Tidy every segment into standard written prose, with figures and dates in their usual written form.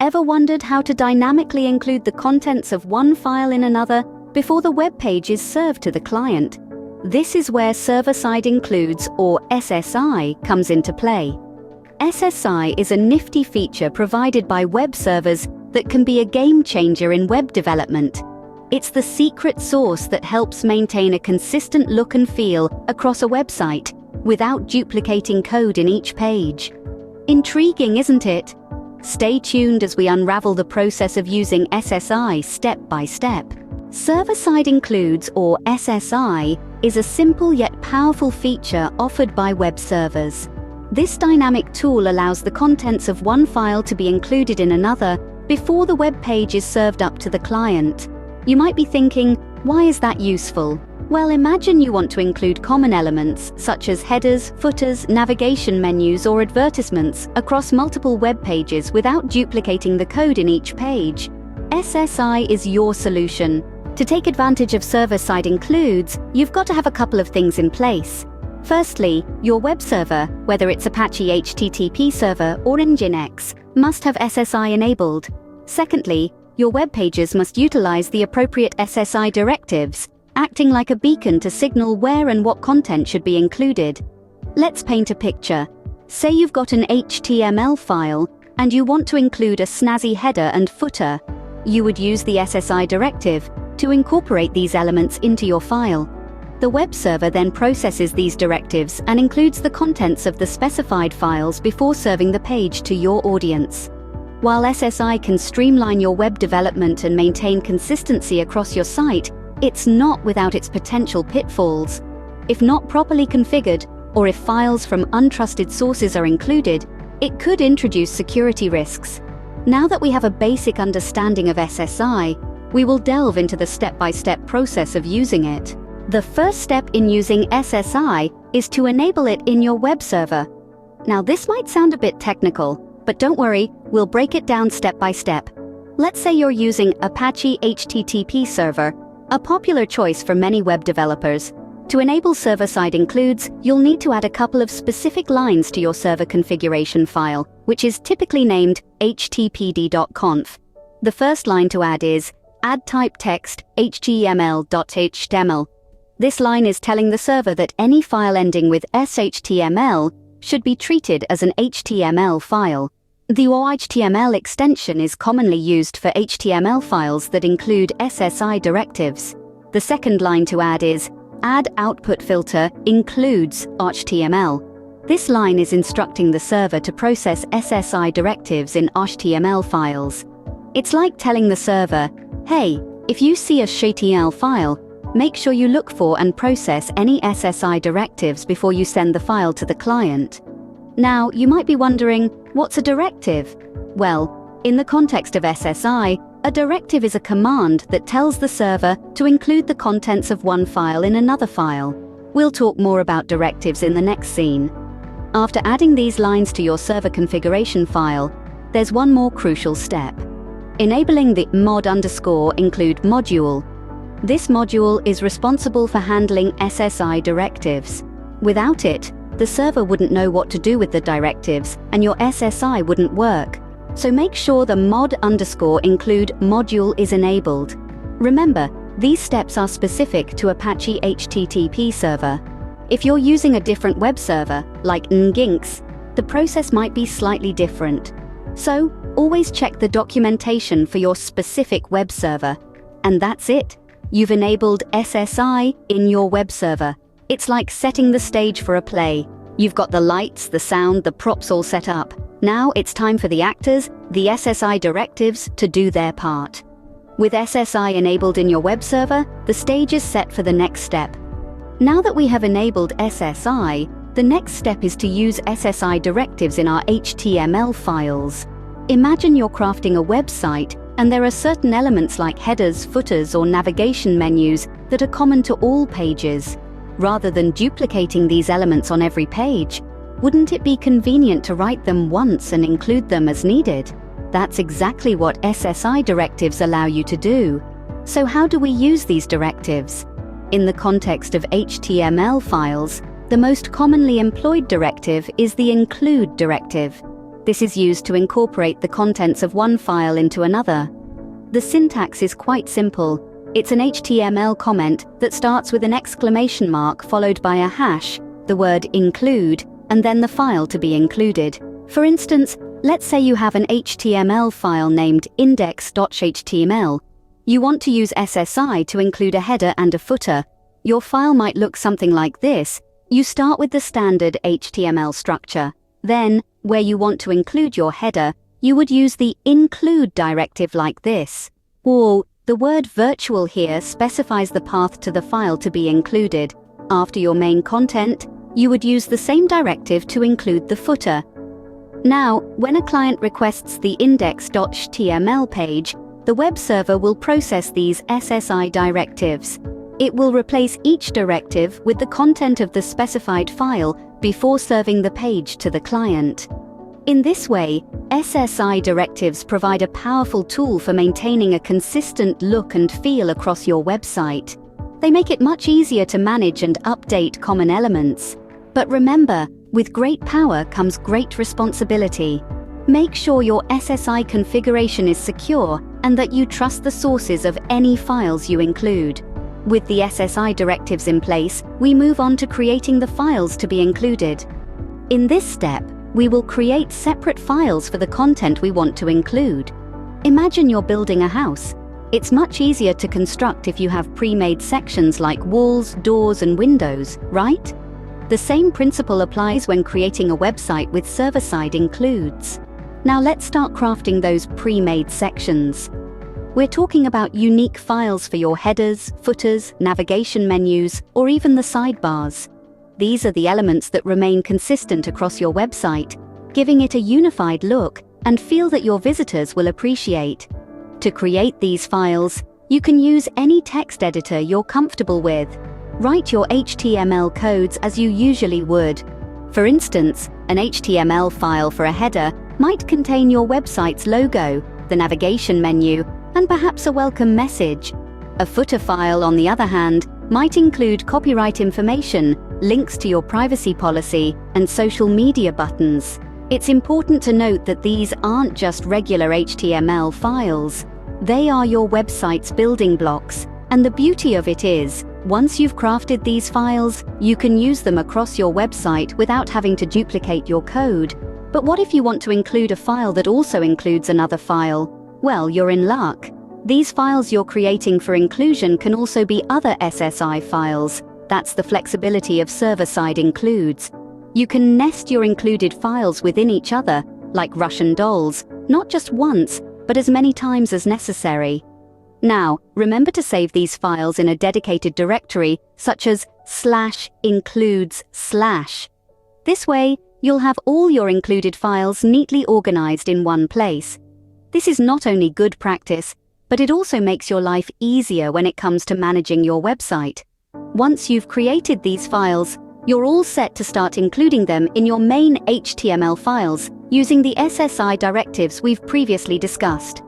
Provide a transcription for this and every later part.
Ever wondered how to dynamically include the contents of one file in another before the web page is served to the client? This is where server-side includes, or SSI, comes into play. SSI is a nifty feature provided by web servers that can be a game changer in web development. It's the secret sauce that helps maintain a consistent look and feel across a website without duplicating code in each page. Intriguing, isn't it? Stay tuned as we unravel the process of using SSI step by step. Server-side includes, or SSI, is a simple yet powerful feature offered by web servers. This dynamic tool allows the contents of one file to be included in another before the web page is served up to the client. You might be thinking, why is that useful? Well, imagine you want to include common elements such as headers, footers, navigation menus, or advertisements across multiple web pages without duplicating the code in each page. SSI is your solution. To take advantage of server-side includes, you've got to have a couple of things in place. Firstly, your web server, whether it's Apache HTTP server or Nginx, must have SSI enabled. Secondly, your web pages must utilize the appropriate SSI directives, acting like a beacon to signal where and what content should be included. Let's paint a picture. Say you've got an HTML file and you want to include a snazzy header and footer. You would use the SSI directive to incorporate these elements into your file. The web server then processes these directives and includes the contents of the specified files before serving the page to your audience. While SSI can streamline your web development and maintain consistency across your site, it's not without its potential pitfalls. If not properly configured, or if files from untrusted sources are included, it could introduce security risks. Now that we have a basic understanding of SSI, we will delve into the step-by-step process of using it. The first step in using SSI is to enable it in your web server. Now, this might sound a bit technical, but don't worry, we'll break it down step by step. Let's say you're using Apache HTTP server, a popular choice for many web developers. To enable server-side includes, you'll need to add a couple of specific lines to your server configuration file, which is typically named httpd.conf. The first line to add is add type text html.html. This line is telling the server that any file ending with shtml should be treated as an HTML file. The html extension is commonly used for HTML files that include SSI directives. The second line to add is add output filter includes html. This line is instructing the server to process SSI directives in html files. It's like telling the server, hey, if you see a shtml file, make sure you look for and process any SSI directives before you send the file to the client. Now, you might be wondering, what's a directive? Well, in the context of SSI, a directive is a command that tells the server to include the contents of one file in another file. We'll talk more about directives in the next scene. After adding these lines to your server configuration file, there's one more crucial step. Enabling the mod_include module. This module is responsible for handling SSI directives. Without it, the server wouldn't know what to do with the directives, and your SSI wouldn't work. So make sure the mod_include module is enabled. Remember, these steps are specific to Apache HTTP server. If you're using a different web server, like Nginx, the process might be slightly different. So, always check the documentation for your specific web server. And that's it. You've enabled SSI in your web server. It's like setting the stage for a play. You've got the lights, the sound, the props all set up. Now it's time for the actors, the SSI directives, to do their part. With SSI enabled in your web server, the stage is set for the next step. Now that we have enabled SSI, the next step is to use SSI directives in our HTML files. Imagine you're crafting a website, and there are certain elements like headers, footers, or navigation menus that are common to all pages. Rather than duplicating these elements on every page, wouldn't it be convenient to write them once and include them as needed? That's exactly what SSI directives allow you to do. So how do we use these directives? In the context of HTML files, the most commonly employed directive is the include directive. This is used to incorporate the contents of one file into another. The syntax is quite simple. It's an HTML comment that starts with an exclamation mark followed by a hash, the word include, and then the file to be included. For instance, let's say you have an HTML file named index.html. You want to use SSI to include a header and a footer. Your file might look something like this. You start with the standard HTML structure. Then, where you want to include your header, you would use the include directive like this. Or, the word virtual here specifies the path to the file to be included. After your main content, you would use the same directive to include the footer. Now, when a client requests the index.html page, the web server will process these SSI directives. It will replace each directive with the content of the specified file before serving the page to the client. In this way, SSI directives provide a powerful tool for maintaining a consistent look and feel across your website. They make it much easier to manage and update common elements. But remember, with great power comes great responsibility. Make sure your SSI configuration is secure and that you trust the sources of any files you include. With the SSI directives in place, we move on to creating the files to be included. In this step, we will create separate files for the content we want to include. Imagine you're building a house. It's much easier to construct if you have pre-made sections like walls, doors, and windows, right? The same principle applies when creating a website with server-side includes. Now let's start crafting those pre-made sections. We're talking about unique files for your headers, footers, navigation menus, or even the sidebars. These are the elements that remain consistent across your website, giving it a unified look and feel that your visitors will appreciate. To create these files, you can use any text editor you're comfortable with. Write your HTML codes as you usually would. For instance, an HTML file for a header might contain your website's logo, the navigation menu, and perhaps a welcome message. A footer file, on the other hand, might include copyright information, links to your privacy policy, and social media buttons. It's important to note that these aren't just regular HTML files. They are your website's building blocks, and the beauty of it is, once you've crafted these files, you can use them across your website without having to duplicate your code. But what if you want to include a file that also includes another file? Well, you're in luck. These files you're creating for inclusion can also be other SSI files. That's the flexibility of server-side includes. You can nest your included files within each other, like Russian dolls, not just once, but as many times as necessary. Now, remember to save these files in a dedicated directory, such as /includes/. This way, you'll have all your included files neatly organized in one place. This is not only good practice, but it also makes your life easier when it comes to managing your website. Once you've created these files, you're all set to start including them in your main HTML files using the SSI directives we've previously discussed.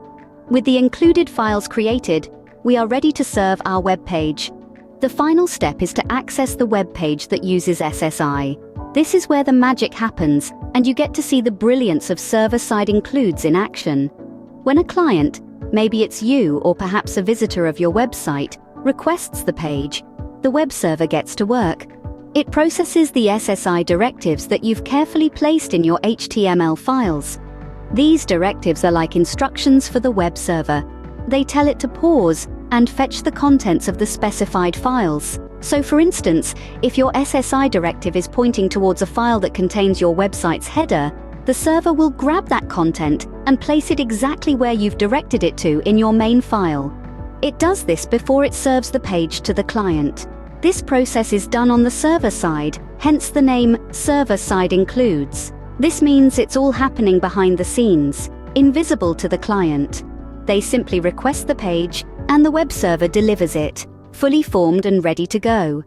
With the included files created, we are ready to serve our web page. The final step is to access the web page that uses SSI. This is where the magic happens, and you get to see the brilliance of server-side includes in action. When a client, maybe it's you or perhaps a visitor of your website, requests the page, the web server gets to work. It processes the SSI directives that you've carefully placed in your HTML files. These directives are like instructions for the web server. They tell it to pause and fetch the contents of the specified files. So for instance, if your SSI directive is pointing towards a file that contains your website's header, the server will grab that content and place it exactly where you've directed it to in your main file. It does this before it serves the page to the client. This process is done on the server side, hence the name server-side includes. This means it's all happening behind the scenes, invisible to the client. They simply request the page, and the web server delivers it, fully formed and ready to go.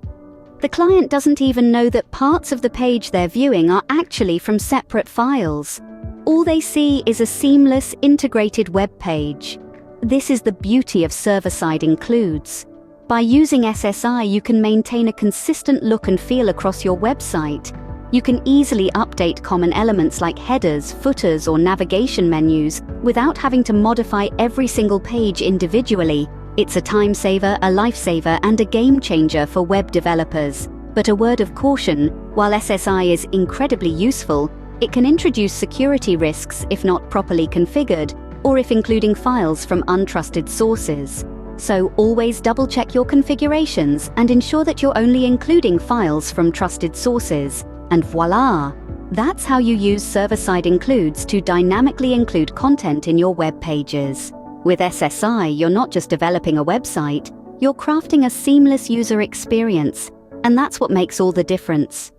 The client doesn't even know that parts of the page they're viewing are actually from separate files. All they see is a seamless, integrated web page. This is the beauty of server-side includes. By using SSI, you can maintain a consistent look and feel across your website. You can easily update common elements like headers, footers, or navigation menus without having to modify every single page individually. It's a time saver, a lifesaver, and a game changer for web developers. But a word of caution, while SSI is incredibly useful, it can introduce security risks if not properly configured, or if including files from untrusted sources. So always double-check your configurations and ensure that you're only including files from trusted sources. And voila! That's how you use server-side includes to dynamically include content in your web pages. With SSI, you're not just developing a website, you're crafting a seamless user experience, and that's what makes all the difference.